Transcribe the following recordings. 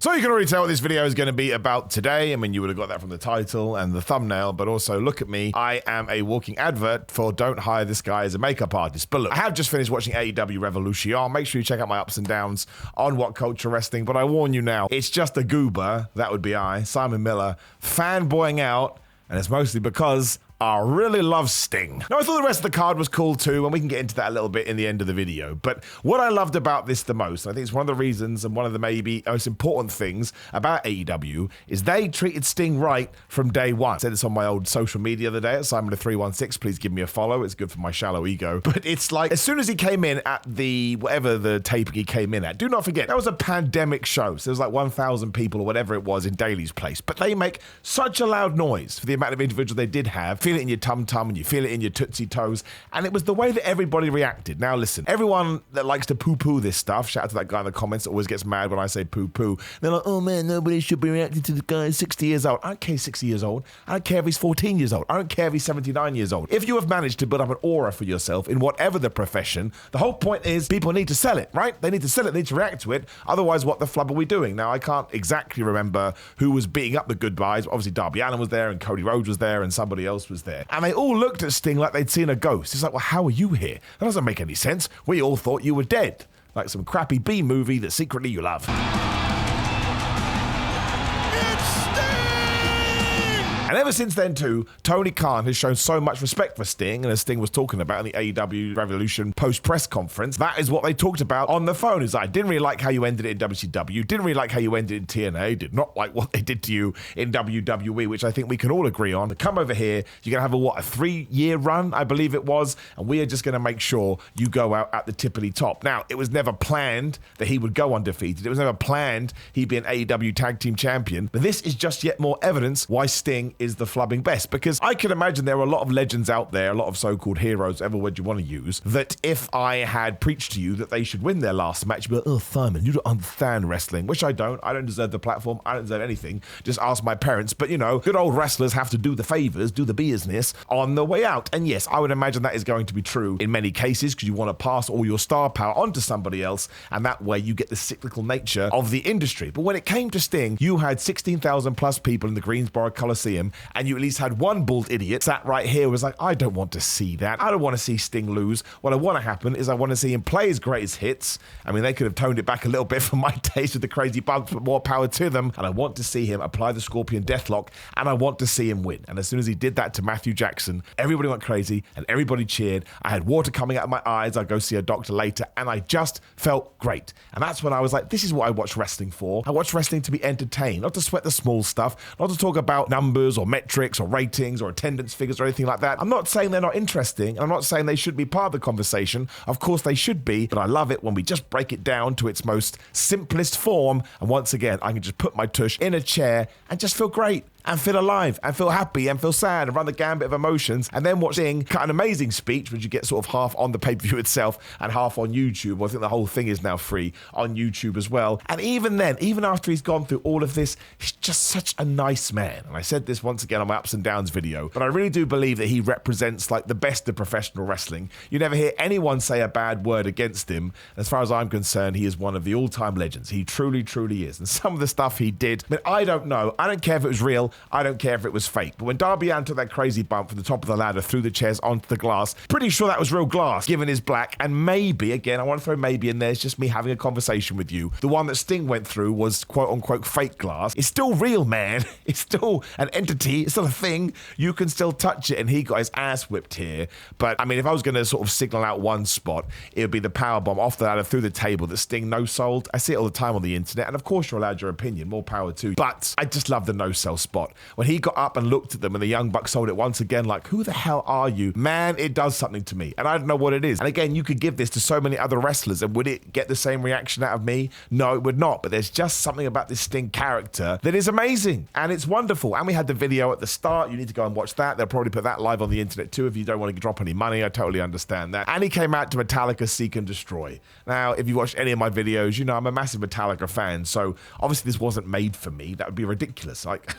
So you can already tell what this video is going to be about today. I mean, you would have got that from the title and the thumbnail, but also look at me. I am a walking advert for don't hire this guy as a makeup artist. But look, I have just finished watching AEW Revolution. Make sure you check out my ups and downs on What Culture Wrestling. But I warn you now, it's just a goober, that would be I, Simon Miller, fanboying out, and it's mostly because I really love Sting. Now, I thought the rest of the card was cool too, and we can get into that a little bit in the end of the video. But what I loved about this the most, and I think it's one of the reasons and one of the maybe most important things about AEW, is they treated Sting right from day one. I said this on my old social media the other day at Simon316. Please give me a follow. It's good for my shallow ego. But it's like, as soon as he came in at the, whatever the taping he came in at, do not forget, that was a pandemic show. So there was like 1,000 people or whatever it was in Daly's place. But they make such a loud noise for the amount of individuals they did have. Feel it in your tum-tum and you feel it in your tootsie toes, and it was the way that everybody reacted. Now listen, everyone that likes to poo-poo this stuff, shout out to that guy in the comments that always gets mad when I say poo-poo. They're like, oh man, nobody should be reacting to the guy 60 years old. I don't care if he's 60 years old. I don't care if he's 14 years old. I don't care if he's 79 years old. If you have managed to build up an aura for yourself in whatever the profession, the whole point is people need to sell it, right? They need to sell it, they need to react to it. Otherwise, what the flub are we doing? Now, I can't exactly remember who was beating up the good guys. Obviously, Darby Allin was there and Cody Rhodes was there and somebody else was there. And they all looked at Sting like they'd seen a ghost. It's like, well, how are you here? That doesn't make any sense. We all thought you were dead. Like some crappy B movie that secretly you love. And ever since then, too, Tony Khan has shown so much respect for Sting, and as Sting was talking about in the AEW Revolution post-press conference, that is what they talked about on the phone. Is I didn't really like how you ended it in WCW, didn't really like how you ended in TNA, did not like what they did to you in WWE, which I think we can all agree on. To come over here, you're going to have a 3-year run, I believe it was, and we are just going to make sure you go out at the tippity top. Now, it was never planned that he would go undefeated. It was never planned he'd be an AEW Tag Team Champion, but this is just yet more evidence why Sting is the flubbing best, because I can imagine there are a lot of legends out there, a lot of so-called heroes, whatever word you want to use, that if I had preached to you that they should win their last match, you'd be like, oh, Simon, you don't understand wrestling, which I don't. I don't deserve the platform. I don't deserve anything. Just ask my parents. But, you know, good old wrestlers have to do the favors, do the business on the way out. And yes, I would imagine that is going to be true in many cases, because you want to pass all your star power onto somebody else, and that way you get the cyclical nature of the industry. But when it came to Sting, you had 16,000 plus people in the Greensboro Coliseum, and you at least had one bald idiot sat right here was like, I don't want to see that. I don't want to see Sting lose. What I want to happen is I want to see him play his greatest hits. I mean, they could have toned it back a little bit for my taste with the crazy bumps, but more power to them. And I want to see him apply the Scorpion Deathlock, and I want to see him win. And as soon as he did that to Matthew Jackson, everybody went crazy and everybody cheered. I had water coming out of my eyes. I'd go see a doctor later, and I just felt great. And that's when I was like, this is what I watch wrestling for. I watch wrestling to be entertained, not to sweat the small stuff, not to talk about numbers or metrics or ratings or attendance figures or anything like that. I'm not saying they're not interesting, and I'm not saying they should be part of the conversation. Of course they should be, but I love it when we just break it down to its most simplest form, and once again, I can just put my tush in a chair and just feel great, and feel alive, and feel happy, and feel sad, and run the gambit of emotions, and then watch Sting cut an amazing speech, which you get sort of half on the pay-per-view itself and half on YouTube. Well, I think the whole thing is now free on YouTube as well. And even then, even after he's gone through all of this, he's just such a nice man. And I said this once again on my ups and downs video, but I really do believe that he represents like the best of professional wrestling. You never hear anyone say a bad word against him. As far as I'm concerned, he is one of the all-time legends. He truly, truly is. And some of the stuff he did, I mean, I don't know. I don't care if it was real. I don't care if it was fake. But when Darby Allin took that crazy bump from the top of the ladder through the chairs onto the glass, pretty sure that was real glass, given his black. And maybe, again, I want to throw maybe in there, it's just me having a conversation with you. The one that Sting went through was quote-unquote fake glass. It's still real, man. It's still an entity. It's still a thing. You can still touch it, and he got his ass whipped here. But, I mean, if I was going to sort of signal out one spot, it would be the powerbomb off the ladder through the table that Sting no-sold. I see it all the time on the internet, and of course you're allowed your opinion. More power to you. But I just love the no-sell spot. When he got up and looked at them and the Young Bucks sold it once again, like, who the hell are you? Man, it does something to me. And I don't know what it is. And again, you could give this to so many other wrestlers, and would it get the same reaction out of me? No, it would not. But there's just something about this Sting character that is amazing. And it's wonderful. And we had the video at the start. You need to go and watch that. They'll probably put that live on the internet too if you don't want to drop any money. I totally understand that. And he came out to Metallica Seek and Destroy. Now, if you watched any of my videos, you know I'm a massive Metallica fan. So obviously this wasn't made for me. That would be ridiculous. Like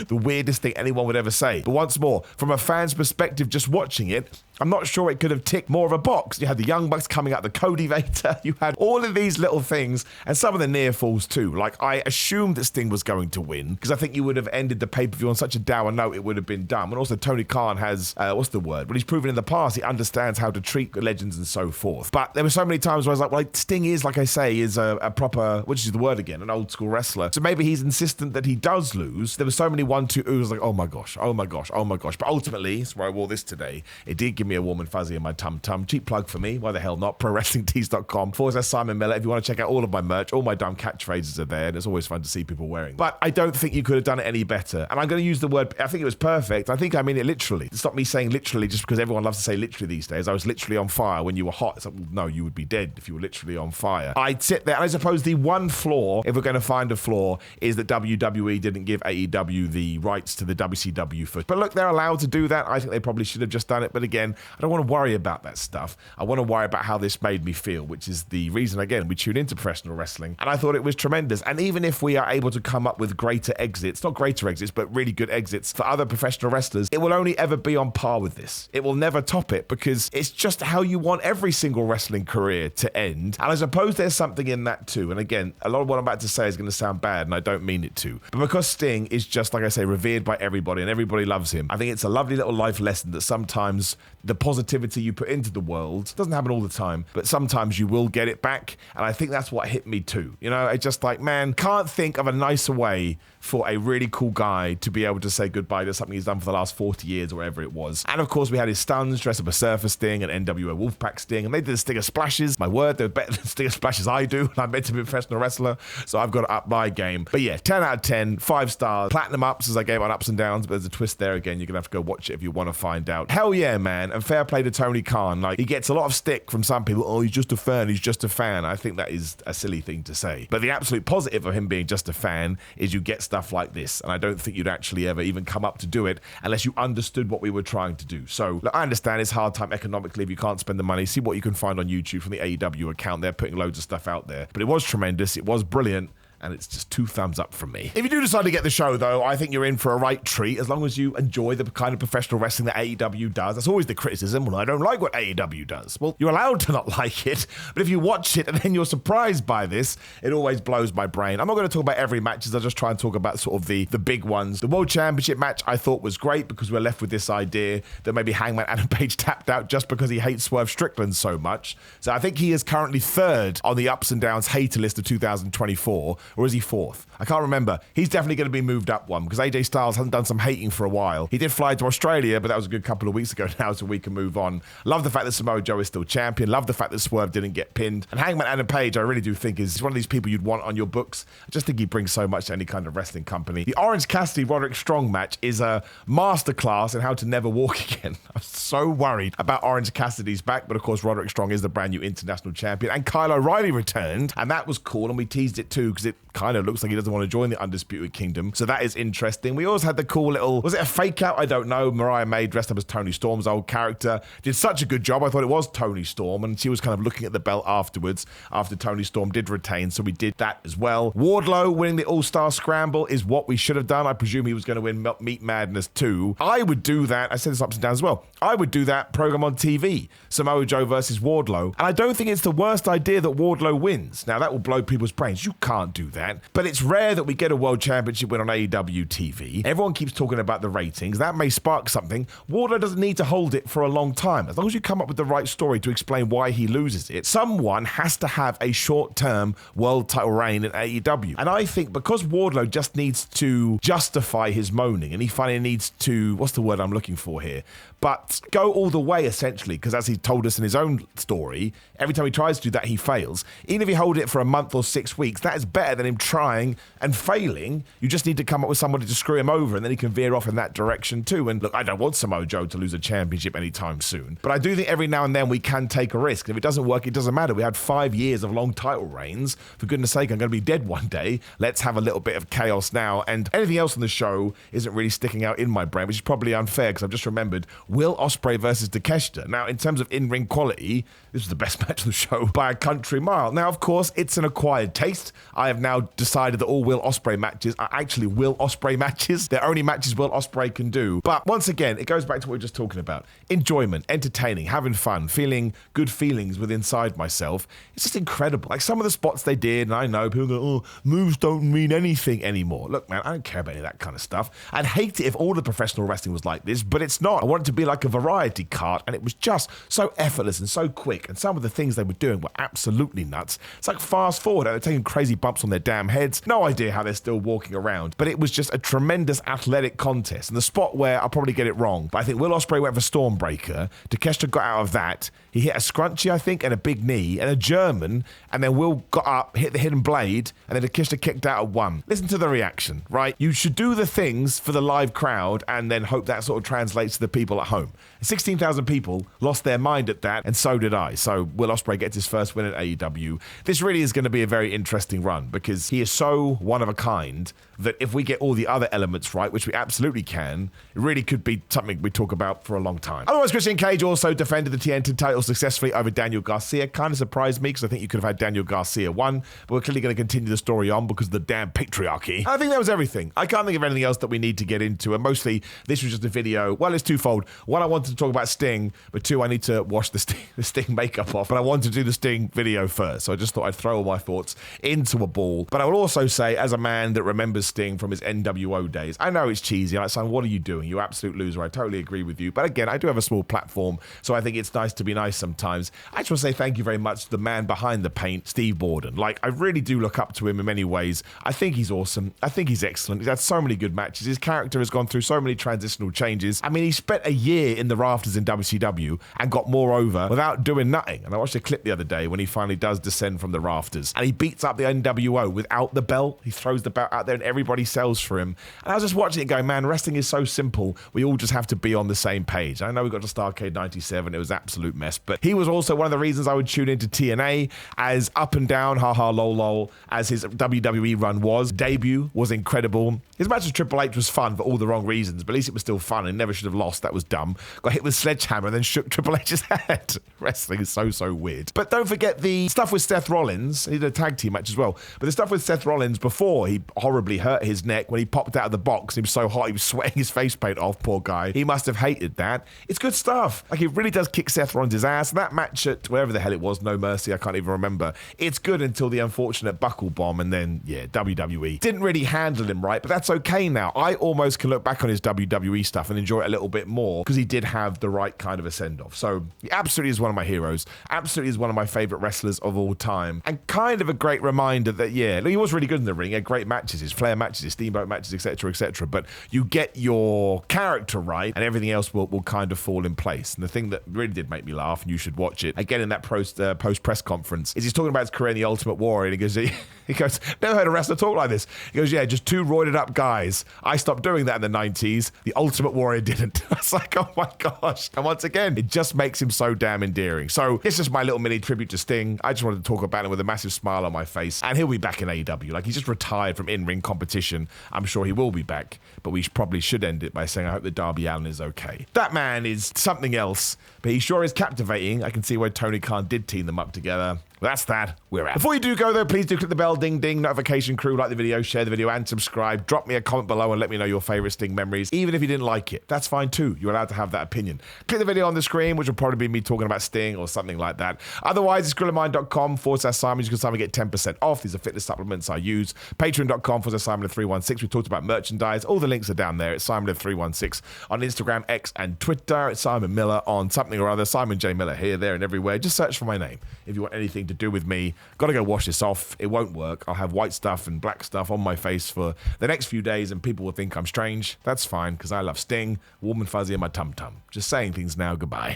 the weirdest thing anyone would ever say. But once more, from a fan's perspective, just watching it, I'm not sure it could have ticked more of a box. You had the Young Bucks coming out the Codevator. You had all of these little things and some of the near falls too. Like, I assumed that Sting was going to win because I think you would have ended the pay-per-view on such a dour note it would have been done. And also Tony Khan has, what's the word? Well, he's proven in the past he understands how to treat legends and so forth. But there were so many times where I was like, well, Sting is, like I say, is a proper, which is the word again, an old school wrestler. So maybe he's insistent that he does lose. There were so many 1-2 oohs like, oh my gosh, oh my gosh, oh my gosh. But ultimately, that's where I wore this today. It did give me a warm and fuzzy in my tum-tum. Cheap plug for me. Why the hell not? ProWrestlingTees.com/Simon Miller. If you want to check out all of my merch, all my dumb catchphrases are there. And it's always fun to see people wearing. But I don't think you could have done it any better. And I'm going to use the word, I think it was perfect. I think I mean it literally. Stop me saying literally just because everyone loves to say literally these days. I was literally on fire when you were hot. It's like, no, you would be dead if you were literally on fire. I'd sit there, and I suppose the one flaw, if we're going to find a flaw, is that WWE didn't give AEW the rights to the WCW footage. But look, they're allowed to do that. I think they probably should have just done it. But again, I don't want to worry about that stuff. I want to worry about how this made me feel, which is the reason, again, we tune into professional wrestling. And I thought it was tremendous. And even if we are able to come up with greater exits, not greater exits, but really good exits for other professional wrestlers, it will only ever be on par with this. It will never top it because it's just how you want every single wrestling career to end. And I suppose there's something in that too. And again, a lot of what I'm about to say is going to sound bad, and I don't mean it to. But because Sting is just, like I say, revered by everybody and everybody loves him, I think it's a lovely little life lesson that sometimes the positivity you put into the world doesn't happen all the time, but sometimes you will get it back. And I think that's what hit me too. You know, it's just like, man, can't think of a nicer way for a really cool guy to be able to say goodbye to something he's done for the last 40 years or whatever it was. And of course, we had his stuns, dressed up a Surfer Sting and NWO Wolfpack Sting, and they did the Stinger Splashes. My word, they're better than Stinger Splashes I do, and I'm meant to be a professional wrestler, so I've got to up my game. But yeah, 10 out of 10, 5 stars, platinum ups as I gave on ups and downs, but there's a twist there again. You're going to have to go watch it if you want to find out. Hell yeah, man, and fair play to Tony Khan. Like, he gets a lot of stick from some people. Oh, he's just a fan, he's just a fan. I think that is a silly thing to say. But the absolute positive of him being just a fan is you get stuff like this, and I don't think you'd actually ever even come up to do it unless you understood what we were trying to do. So look, I understand it's hard time economically if you can't spend the money. See what you can find on YouTube from the AEW account. They're putting loads of stuff out there. But it was tremendous. It was brilliant. And it's just 2 thumbs up from me. If you do decide to get the show, though, I think you're in for a right treat as long as you enjoy the kind of professional wrestling that AEW does. That's always the criticism. Well, I don't like what AEW does. Well, you're allowed to not like it, but if you watch it and then you're surprised by this, it always blows my brain. I'm not going to talk about every match, I'll just try and talk about sort of the big ones. The World Championship match I thought was great because we're left with this idea that maybe Hangman Adam Page tapped out just because he hates Swerve Strickland so much. So I think he is currently 3rd on the ups and downs hater list of 2024, or is he 4th? I can't remember. He's definitely going to be moved up one because AJ Styles hasn't done some hating for a while. He did fly to Australia, but that was a good couple of weeks ago now, so we can move on. Love the fact that Samoa Joe is still champion. Love the fact that Swerve didn't get pinned. And Hangman Adam Page, I really do think is one of these people you'd want on your books. I just think he brings so much to any kind of wrestling company. The Orange Cassidy Roderick Strong match is a masterclass in how to never walk again. I'm so worried about Orange Cassidy's back, but of course Roderick Strong is the brand new international champion. And Kyle O'Reilly returned, and that was cool, and we teased it too because it kind of looks like he doesn't want to join the Undisputed Kingdom. So that is interesting. We also had the cool little, was it a fake out? I don't know. Mariah May dressed up as Tony Storm's old character. Did such a good job. I thought it was Tony Storm, and she was kind of looking at the belt afterwards after Tony Storm did retain. So we did that as well. Wardlow winning the All-Star Scramble is what we should have done. I presume he was going to win Meat Madness too. I would do that. I said this ups and downs as well. I would do that program on TV. Samoa Joe versus Wardlow. And I don't think it's the worst idea that Wardlow wins. Now that will blow people's brains. You can't do that. But it's rare that we get a World Championship win on AEW TV. Everyone keeps talking about the ratings. That may spark something. Wardlow doesn't need to hold it for a long time. As long as you come up with the right story to explain why he loses it, someone has to have a short-term world title reign in AEW. And I think because Wardlow just needs to justify his moaning, and he finally needs to, what's the word I'm looking for here? But go all the way, essentially, because as he told us in his own story, every time he tries to do that, he fails. Even if he holds it for a month or 6 weeks, that is better than him trying and failing. You just need to come up with somebody to screw him over, and then he can veer off in that direction too. And look, I don't want Samoa Joe to lose a championship anytime soon, but I do think every now and then we can take a risk. And if it doesn't work, it doesn't matter. We had 5 years of long title reigns. For goodness sake, I'm going to be dead one day. Let's have a little bit of chaos now. And anything else on the show isn't really sticking out in my brain, which is probably unfair because I've just remembered Will Ospreay versus Takeshita. Now, in terms of in-ring quality, this was the best match of the show by a country mile. Now, of course, it's an acquired taste. I have now decided that all Will Ospreay matches are actually Will Ospreay matches. They're only matches Will Ospreay can do. But once again, it goes back to what we were just talking about. Enjoyment, entertaining, having fun, feeling good feelings within inside myself. It's just incredible. Like some of the spots they did, and I know people go, oh, moves don't mean anything anymore. Look, man, I don't care about any of that kind of stuff. I'd hate it if all the professional wrestling was like this, but it's not. I want it to be like a variety cart, and it was just so effortless and so quick, and some of the things they were doing were absolutely nuts. It's like fast forward, they're taking crazy bumps on their damn heads. No idea how they're still walking around, but it was just a tremendous athletic contest. And the spot where I'll probably get it wrong, but I think Will Ospreay went for Stormbreaker. Takeshita got out of that. He hit a scrunchie, I think, and a big knee, and a German, and then Will got up, hit the hidden blade, and then Takeshita kicked out at 1. Listen to the reaction, right? You should do the things for the live crowd and then hope that sort of translates to the people at home. 16,000 people lost their mind at that, and so did I. So Will Ospreay gets his first win at AEW. This really is going to be a very interesting run because he is so one of a kind that if we get all the other elements right, which we absolutely can, it really could be something we talk about for a long time. Otherwise, Christian Cage also defended the TNT title successfully over Daniel Garcia. Kind of surprised me because I think you could have had Daniel Garcia won, but we're clearly going to continue the story on because of the damn patriarchy. And I think that was everything. I can't think of anything else that we need to get into, and mostly this was just a video. Well, it's twofold. One, I wanted to talk about Sting, but two, I need to wash the Sting makeup off, but I wanted to do the Sting video first, so I just thought I'd throw all my thoughts into a ball. But I will also say, as a man that remembers Sting from his NWO days, I know it's cheesy. Like, son, what are you doing? You absolute loser. I totally agree with you. But again, I do have a small platform, so I think it's nice to be nice sometimes. I just want to say thank you very much to the man behind the paint, Steve Borden. Like, I really do look up to him in many ways. I think he's awesome. I think he's excellent. He's had so many good matches. His character has gone through so many transitional changes. I mean, he spent a year in the rafters in WCW and got more over without doing nothing. And I watched a clip the other day when he finally does descend from the rafters and he beats up the NWO without the belt. He throws the belt out there and everybody sells for him. And I was just watching it going, man, wrestling is so simple. We all just have to be on the same page. I know we got to Starrcade 97. It was an absolute mess. But he was also one of the reasons I would tune into TNA, as up and down, ha ha lol lol, as his WWE run was. Debut was incredible. His match with Triple H was fun for all the wrong reasons, but at least it was still fun and never should have lost. That was dumb. Got hit with sledgehammer and then shook Triple H's head. Wrestling is so weird. But don't forget the stuff with Seth Rollins. He did a tag team match as well. But the stuff with Seth Rollins before he horribly hurt his neck when he popped out of the box. He was so hot, he was sweating his face paint off, poor guy. He must have hated that. It's good stuff. Like, it really does kick Seth Rollins' ass. That match at wherever the hell it was, No Mercy, I can't even remember. It's good until the unfortunate buckle bomb, and then, yeah, WWE. Didn't really handle him right, but that's okay now. I almost can look back on his WWE stuff and enjoy it a little bit more because he did have the right kind of a send-off. So he absolutely is one of my heroes. Absolutely is one of my favorite wrestlers of all time. And kind of a great reminder that, yeah, he was really good in the ring. He had great matches, his Flair matches, his Steamboat matches, etc., etc. But you get your character right and everything else will kind of fall in place. And the thing that really did make me laugh, and you should watch it, again in that post-press conference, is he's talking about his career in the Ultimate Warrior, and he goes, never heard a wrestler talk like this. He goes, yeah, just two roided up guys. I stopped doing that in the 90s. The Ultimate Warrior didn't. I was like, oh my gosh. And once again, it just makes him so damn endearing. So it's just my little mini tribute to Sting. I just wanted to talk about him with a massive smile on my face. And he'll be back in AEW. Like, he's just retired from in-ring competition. I'm sure he will be back. But we probably should end it by saying I hope that Darby Allin is okay. That man is something else, but he sure is captivating. I can see why Tony Khan did team them up together. That's that. We're out. Before you do go, though, please do click the bell, ding, ding, notification crew, like the video, share the video, and subscribe. Drop me a comment below and let me know your favorite Sting memories, even if you didn't like it. That's fine, too. You're allowed to have that opinion. Click the video on the screen, which will probably be me talking about Sting or something like that. Otherwise, it's grillermind.com/Simon. You can Simon get 10% off. These are fitness supplements I use. Patreon.com/Simon316. We talked about merchandise. All the links are down there. It's Simon316 on Instagram, X, and Twitter. It's Simon Miller on something or other. Simon J. Miller here, there, and everywhere. Just search for my name if you want anything to do with me. Gotta go wash this off. It won't work. I'll have white stuff and black stuff on my face for the next few days and people will think I'm strange. That's fine because I love Sting, warm and fuzzy in my tum-tum. Just saying things now. Goodbye.